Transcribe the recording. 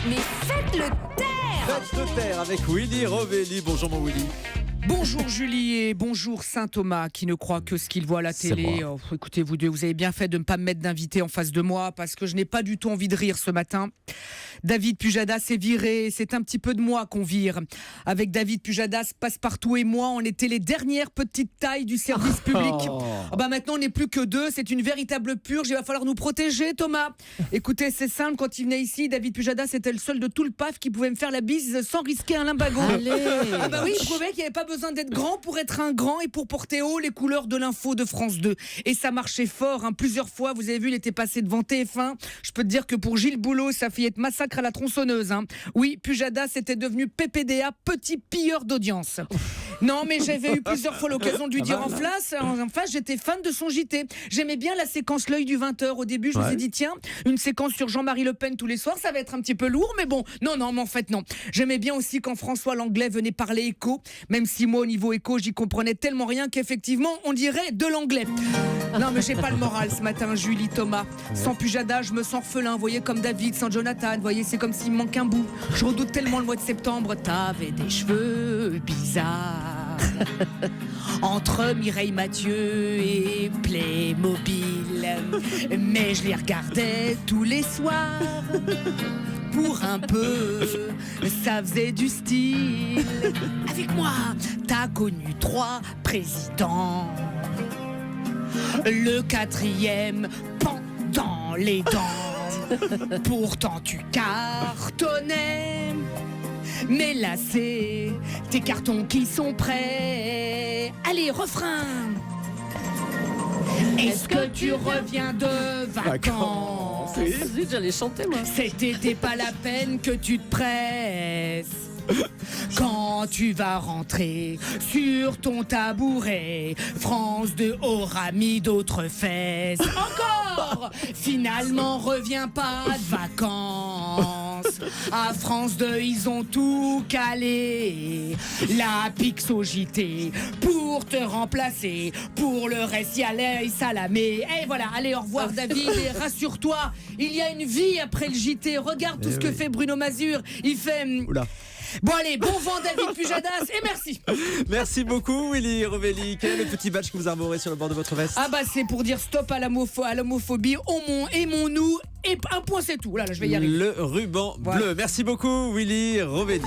Mais faites-le taire! Faites le taire avec Willy Rovelli. Bonjour mon Willy. Bonjour Julie et bonjour Saint-Thomas qui ne croit que ce qu'il voit à la C'est télé. moi. Écoutez, vous deux, vous avez bien fait de ne pas me mettre d'invité en face de moi parce que je n'ai pas du tout envie de rire ce matin. David Pujadas est viré, c'est un petit peu de moi qu'on vire. Avec David Pujadas, Passepartout et moi, on était les dernières petites tailles du service public. Maintenant, on n'est plus que deux, c'est une véritable purge, il va falloir nous protéger, Thomas. Écoutez, c'est simple, quand il venait ici, David Pujadas était le seul de tout le PAF qui pouvait me faire la bise sans risquer un limbago. Oui, il prouvait qu'il n'y avait pas besoin d'être grand pour être un grand et pour porter haut les couleurs de l'info de France 2. Et ça marchait fort, plusieurs fois, vous avez vu, il était passé devant TF1. Je peux te dire que pour Gilles Boulot, sa fillette massacre à la tronçonneuse. Oui, Pujadas était devenu PPDA, petit pilleur d'audience. Non, mais j'avais eu plusieurs fois l'occasion de lui dire en face, j'étais fan de son JT. J'aimais bien la séquence L'œil du 20h. Au début, je me suis dit, tiens, une séquence sur Jean-Marie Le Pen tous les soirs, ça va être un petit peu lourd, mais bon, non, mais en fait, non. J'aimais bien aussi quand François Langlais venait parler écho, même si moi, au niveau écho, j'y comprenais tellement rien qu'effectivement, on dirait de l'anglais. Non, mais j'ai pas le moral ce matin, Julie, Thomas. Sans Pujadas, je me sens orphelin, vous voyez, comme David, sans Jonathan, vous voyez, c'est comme s'il me manque un bout. Je redoute tellement le mois de septembre. T'avais des cheveux bizarres. Entre Mireille Mathieu et Playmobil, mais je les regardais tous les soirs. Pour un peu, ça faisait du style. Avec moi, t'as connu 3 présidents. Le 4e pendant les dents. Pourtant tu cartonnais. Mais là c'est tes cartons qui sont prêts. Allez, refrain. Est-ce que tu reviens de vacances? Zut, j'allais chanter moi. Cet été, pas la peine que tu te presses. Quand tu vas rentrer sur ton tabouret, France 2 aura mis d'autres fesses. Encore. Finalement, reviens pas de vacances. À France 2, ils ont tout calé. La Pixo JT pour te remplacer. Pour le reste, y a l'œil salamé. Et voilà, allez, au revoir David. Et rassure-toi, il y a une vie après le JT. Regarde tout ce que fait Bruno Mazur. Il fait... Oula. Bon allez, bon vent David Pujadas et merci. Merci beaucoup Willy Rovelli. Quel est le petit badge que vous arborez sur le bord de votre veste? C'est pour dire stop à l'homophobie. Aimons-nous et un point c'est tout. Là, je vais y arriver. Le ruban bleu. Merci beaucoup Willy Rovelli.